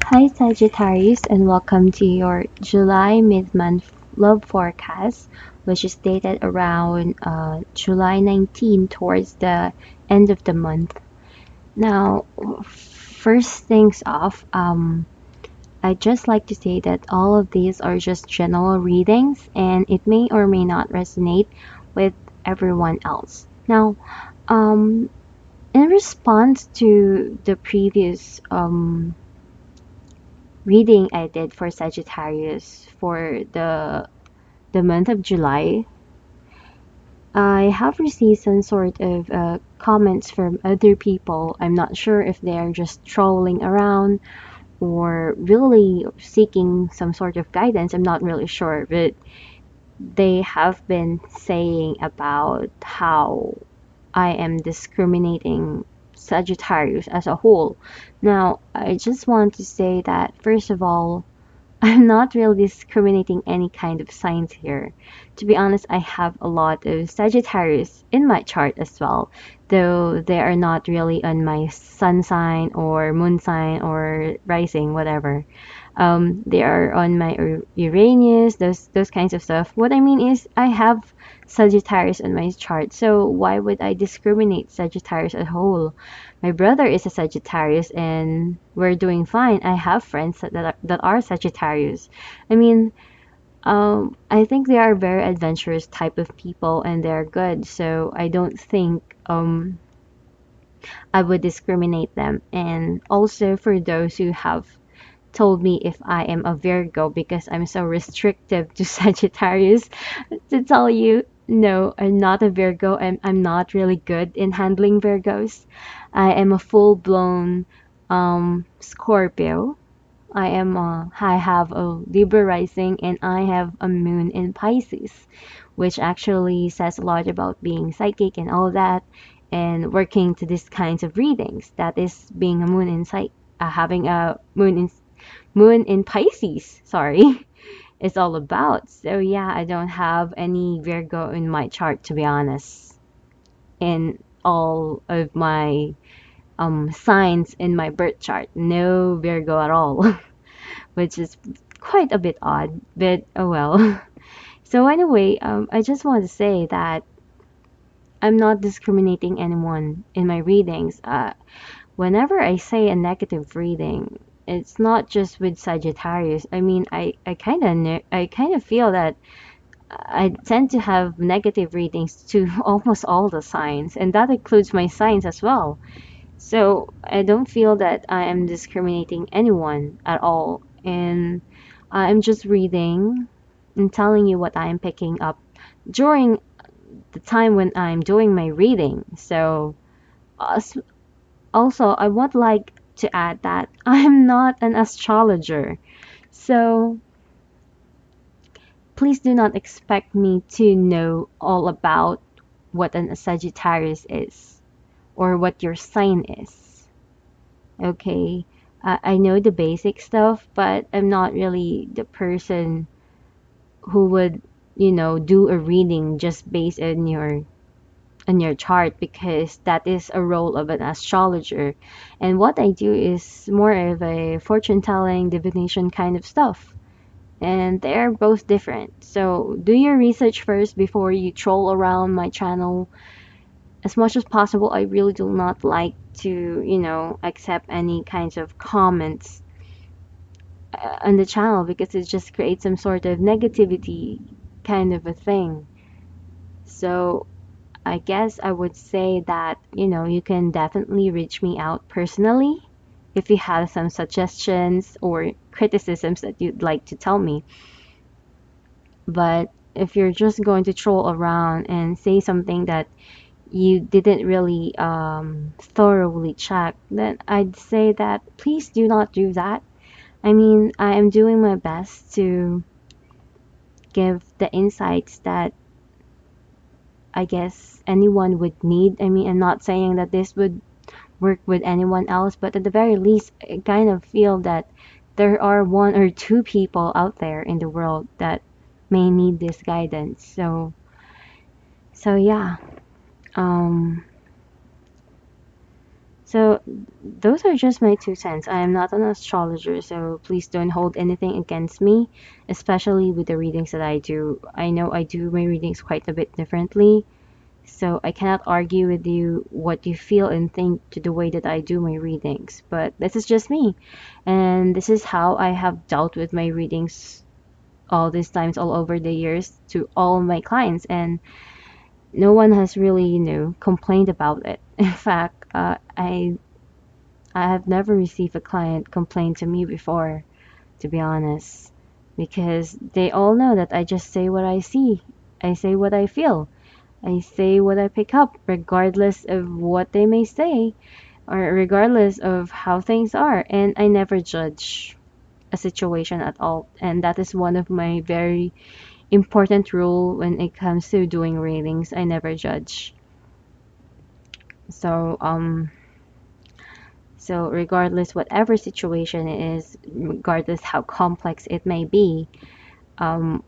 Hi Sagittarius, and welcome to your July mid-month love forecast, which is dated around July 19 towards the end of the month. Now, first things off, I'd just like to say that all of these are just general readings and it may or may not resonate with everyone else. Now, um, in response to the previous reading I did for Sagittarius for the month of July, I have received some sort of comments from other people. I'm not sure if they're just trolling around or really seeking some sort of guidance. I'm not really sure, but they have been saying about how I am discriminating Sagittarius as a whole. Now, I just want to say that, first of all, I'm not really discriminating any kind of signs here. To be honest, I have a lot of Sagittarius in my chart as well, though they are not really on my sun sign or moon sign or rising, whatever. They are on my Uranus, those kinds of stuff. What I mean is, I have Sagittarius on my chart, so why would I discriminate Sagittarius as a whole? My brother is a Sagittarius, and we're doing fine. I have friends that are Sagittarius. I mean, I think they are very adventurous type of people, and they're good. So I don't think I would discriminate them. And also for those who have told me if I am a Virgo because I'm so restrictive to Sagittarius, to tell you, no, I'm not a Virgo. I'm not really good in handling Virgos. I am a full-blown Scorpio. I have a Libra rising and I have a moon in Pisces, which actually says a lot about being psychic and all that, and working to these kinds of readings. That is being a moon in having a moon in Pisces. Sorry, it's all about. So yeah, I don't have any Virgo in my chart, to be honest. In all of my signs in my birth chart, no Virgo at all. Which is quite a bit odd, but oh well. So anyway, I just want to say that I'm not discriminating anyone in my readings. Whenever I say a negative reading, it's not just with Sagittarius. I mean, I kind of feel that I tend to have negative readings to almost all the signs, and that includes my signs as well. So I don't feel that I am discriminating anyone at all. And I'm just reading and telling you what I'm picking up during the time when I'm doing my reading. So also, I would like to add that I'm not an astrologer. So please do not expect me to know all about what an Sagittarius is or what your sign is. Okay, I know the basic stuff, but I'm not really the person who would, do a reading just based on your chart, because that is a role of an astrologer. And what I do is more of a fortune telling, divination kind of stuff. And they're both different. So do your research first before you troll around my channel. As much as possible, I really do not like to, accept any kinds of comments on the channel, because it just creates some sort of negativity kind of a thing. So I guess I would say that, you can definitely reach me out personally if you have some suggestions or criticisms that you'd like to tell me. But if you're just going to troll around and say something that you didn't really thoroughly check, then I'd say that please do not do that. I mean, I am doing my best to give the insights that I guess anyone would need. I mean, I'm not saying that this would work with anyone else, but at the very least, I kind of feel that there are one or two people out there in the world that may need this guidance. So yeah. Um, So those are just my 2 cents. I am not an astrologer, so please don't hold anything against me, especially with the readings that I do. I know I do my readings quite a bit differently, so I cannot argue with you what you feel and think to the way that I do my readings. But this is just me, and this is how I have dealt with my readings all these times, all over the years, to all my clients, and no one has really, complained about it. In fact, I have never received a client complain to me before, to be honest, because they all know that I just say what I see. I say what I feel. I say what I pick up, regardless of what they may say or regardless of how things are. And I never judge a situation at all. And that is one of my very important rule when it comes to doing readings. I never judge. So, regardless whatever situation it is, regardless how complex it may be, um,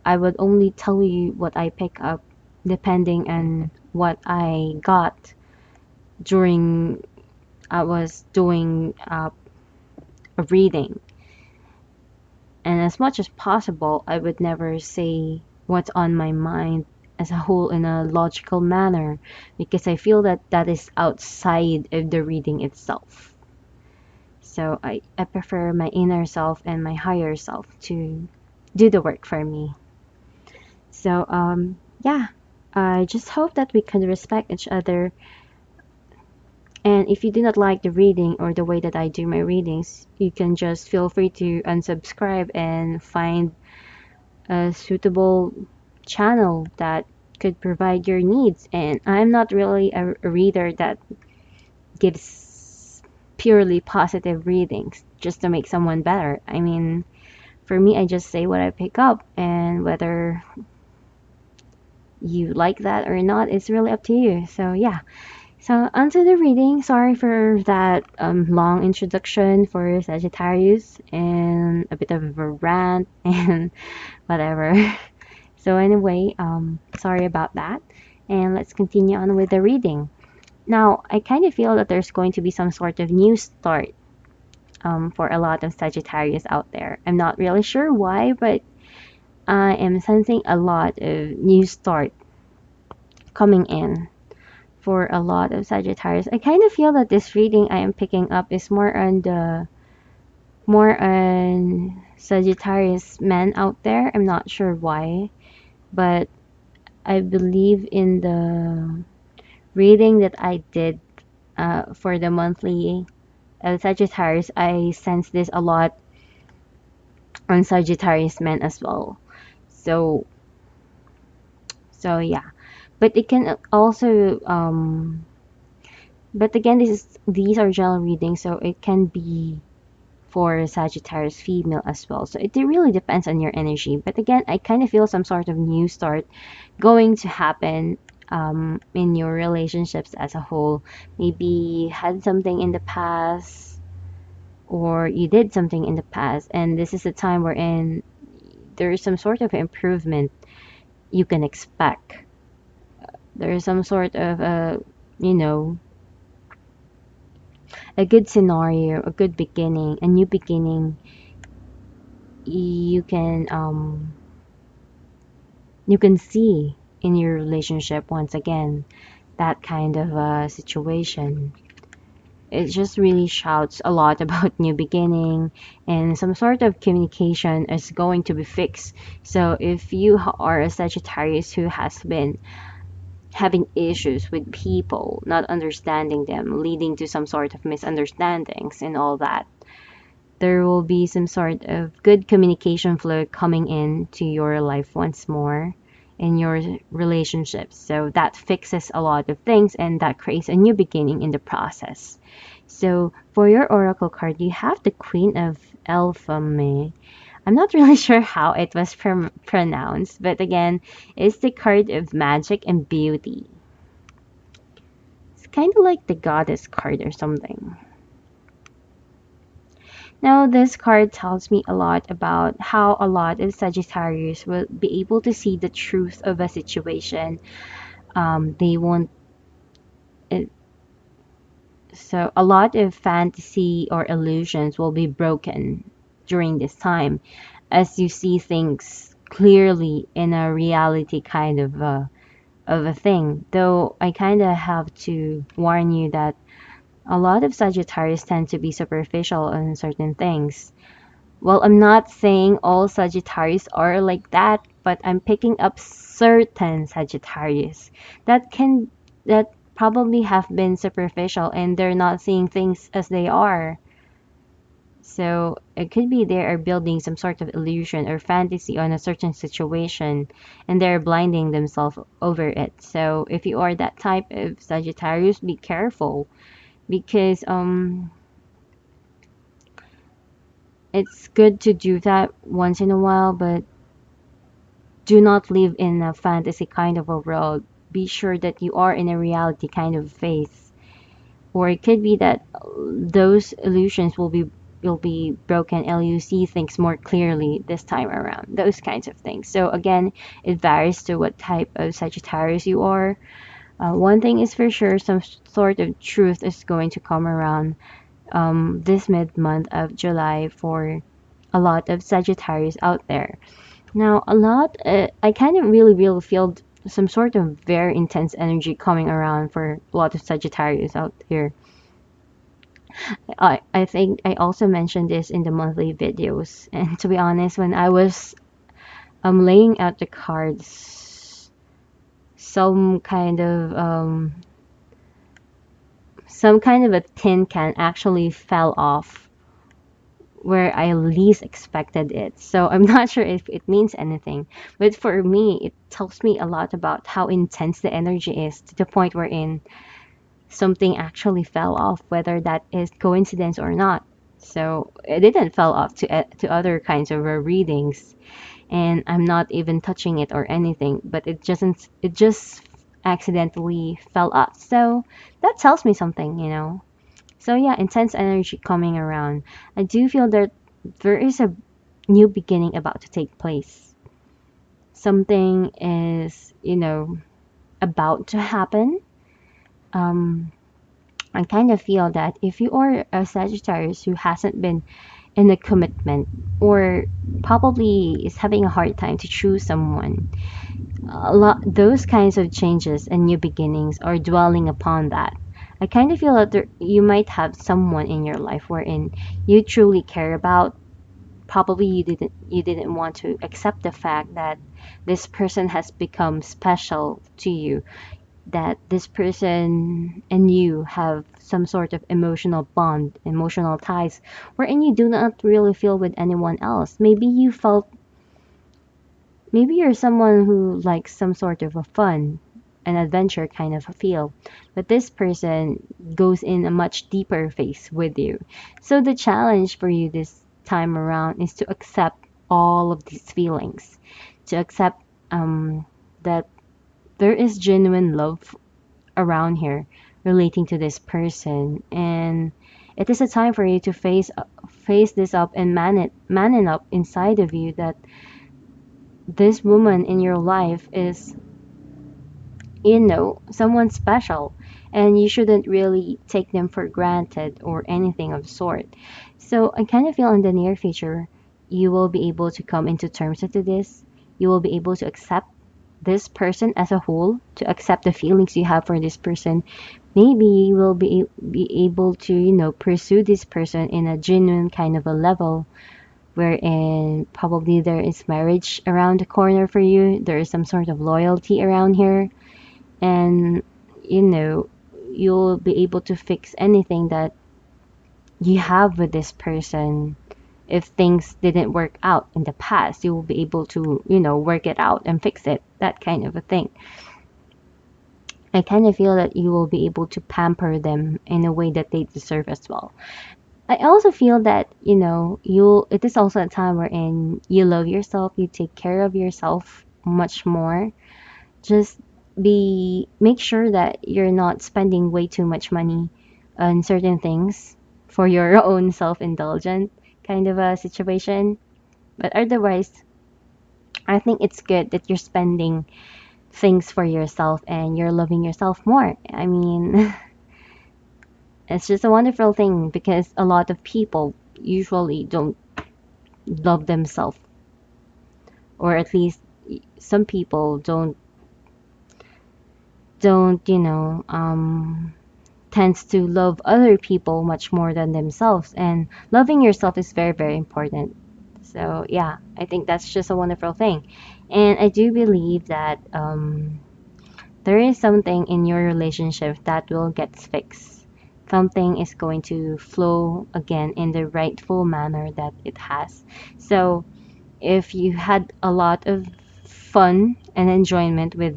I would only tell you what I pick up depending on what I got during I was doing a reading. And as much as possible, I would never say what's on my mind as a whole in a logical manner because I feel that that is outside of the reading itself. So I prefer my inner self and my higher self to do the work for me. So, yeah, I just hope that we can respect each other. And if you do not like the reading or the way that I do my readings, you can just feel free to unsubscribe and find a suitable channel that could provide your needs. And I'm not really a reader that gives purely positive readings just to make someone better. I mean, for me, I just say what I pick up, and whether you like that or not, it's really up to you. So, yeah. So, onto the reading. Sorry for that long introduction for Sagittarius and a bit of a rant and whatever. So, anyway, sorry about that. And let's continue on with the reading. Now, I kind of feel that there's going to be some sort of new start for a lot of Sagittarius out there. I'm not really sure why, but I am sensing a lot of new start coming in for a lot of Sagittarius. I kind of feel that this reading I am picking up is more on Sagittarius men out there. I'm not sure why, but I believe in the reading that I did for the monthly Sagittarius. I sense this a lot on Sagittarius men as well. So yeah, but it can also but again, these are general readings, so it can be for Sagittarius female as well. So it really depends on your energy. But again, I kind of feel some sort of new start going to happen in your relationships as a whole. Maybe you had something in the past, or you did something in the past, and this is the time wherein there is some sort of improvement you can expect. There is some sort of you know, a good scenario, a good beginning, a new beginning. You can you can see in your relationship once again that kind of situation. It just really shouts a lot about new beginning, and some sort of communication is going to be fixed. So if you are a Sagittarius who has been having issues with people, not understanding them, leading to some sort of misunderstandings and all that, there will be some sort of good communication flow coming into your life once more in your relationships. So that fixes a lot of things and that creates a new beginning in the process. So for your oracle card, you have the Queen of Elfame. I'm not really sure how it was pronounced, but again, it's the card of magic and beauty. It's kind of like the goddess card or something. Now, this card tells me a lot about how a lot of Sagittarius will be able to see the truth of a situation. They won't, it, So a lot of fantasy or illusions will be broken during this time as you see things clearly in a reality kind of a thing. Though I kind of have to warn you that a lot of Sagittarius tend to be superficial on certain things. Well, I'm not saying all Sagittarius are like that, but I'm picking up certain Sagittarius that can that probably have been superficial and they're not seeing things as they are. So it could be they are building some sort of illusion or fantasy on a certain situation and they're blinding themselves over it. So if you are that type of Sagittarius, be careful because it's good to do that once in a while, but do not live in a fantasy kind of a world. Be sure that you are in a reality kind of phase. Or it could be that those illusions will be broken and you see things more clearly this time around. Those kinds of things. So again, it varies to what type of Sagittarius you are. One thing is for sure, some sort of truth is going to come around this mid month of July for a lot of Sagittarius out there. Now, I kind of really feel some sort of very intense energy coming around for a lot of Sagittarius out here. I think I also mentioned this in the monthly videos. And to be honest, when I was laying out the cards, some kind of a tin can actually fell off where I least expected it. So I'm not sure if it means anything, but for me, it tells me a lot about how intense the energy is to the point wherein something actually fell off, whether that is coincidence or not. So it didn't fell off to other kinds of readings, and I'm not even touching it or anything, but it just accidentally fell off. So that tells me something, you know. So yeah, intense energy coming around. I do feel that there is a new beginning about to take place. Something is, about to happen. Um, I kind of feel that if you are a Sagittarius who hasn't been in a commitment or probably is having a hard time to choose someone, a lot those kinds of changes and new beginnings are dwelling upon that. I kind of feel that you might have someone in your life wherein you truly care about. Probably you didn't want to accept the fact that this person has become special to you, that this person and you have some sort of emotional bond, emotional ties, wherein you do not really feel with anyone else. Maybe you're someone who likes some sort of a fun, an adventure kind of a feel, but this person goes in a much deeper phase with you. So the challenge for you this time around is to accept all of these feelings, to accept that there is genuine love around here relating to this person, and it is a time for you to face this up and man it up inside of you that this woman in your life is, someone special, and you shouldn't really take them for granted or anything of sort. So I kind of feel in the near future, you will be able to come into terms with this. You will be able to accept this person as a whole, to accept the feelings you have for this person. Maybe you will be able to, pursue this person in a genuine kind of a level wherein probably there is marriage around the corner for you. There is some sort of loyalty around here, and you know, you'll be able to fix anything that you have with this person. If things didn't work out in the past, you will be able to, work it out and fix it, that kind of a thing. I kind of feel that you will be able to pamper them in a way that they deserve as well. I also feel that, it is also a time wherein you love yourself, you take care of yourself much more. Just make sure that you're not spending way too much money on certain things for your own self-indulgent kind of a situation. But otherwise, I think it's good that you're spending things for yourself and you're loving yourself more. I mean, It's just a wonderful thing because a lot of people usually don't love themselves, or at least some people don't, tends to love other people much more than themselves. And loving yourself is very, very important. So, yeah, I think that's just a wonderful thing. And I do believe that there is something in your relationship that will get fixed. Something is going to flow again in the rightful manner that it has. So, if you had a lot of fun and enjoyment with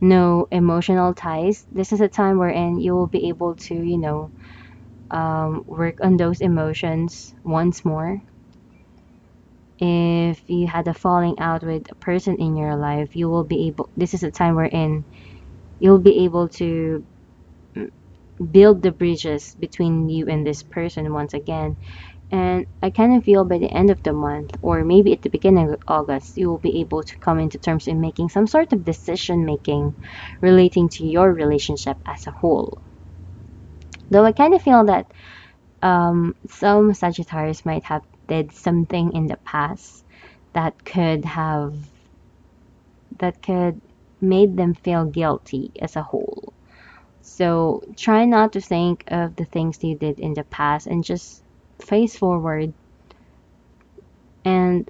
no emotional ties, this is a time wherein you will be able to, work on those emotions once more. If you had a falling out with a person in your life, you will be able, this is a time wherein you'll be able to build the bridges between you and this person once again. And I kind of feel by the end of the month, or maybe at the beginning of August, you will be able to come into terms in making some sort of decision making relating to your relationship as a whole. Though I kind of feel that some Sagittarius might have did something in the past that could made them feel guilty as a whole. So try not to think of the things you did in the past and just face forward and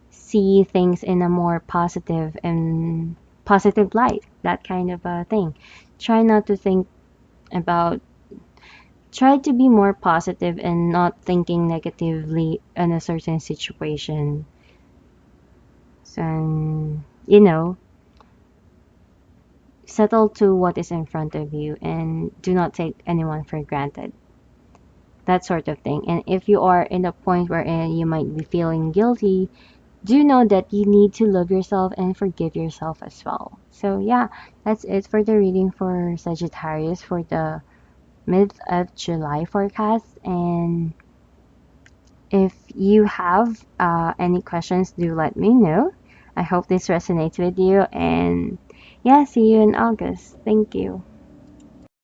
see things in a more positive and positive light, that kind of a thing. Try not to think about, try to be more positive and not thinking negatively in a certain situation. So, settle to what is in front of you and do not take anyone for granted. That sort of thing. And if you are in a point where you might be feeling guilty, do know that you need to love yourself and forgive yourself as well. So, yeah, that's it for the reading for Sagittarius for the mid of July forecast. And if you have any questions, do let me know. I hope this resonates with you. And yeah, see you in August. Thank you.